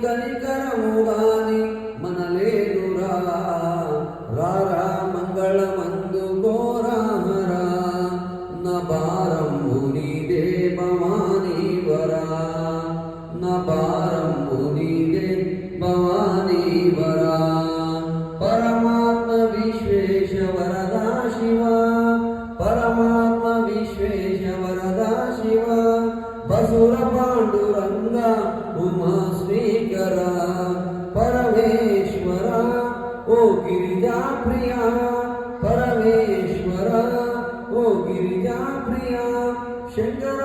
కనికరముగాని మనలేనురా రారా మంగళమందు గోరాహరా నా భారము నీదే భవానీ వరా నా భారము నీదే భవానీ వరా పరమాత్మ విశ్వేశ వరదా శివ పరమాత్మ విశ్వేశ వరదా శివ బసుర పాండురంగ ఉమా శ్రీకర పరమేశ్వర ఓ గిరిజా ప్రియ పరమేశ్వర ఓ గిరిజా ప్రియ శంకర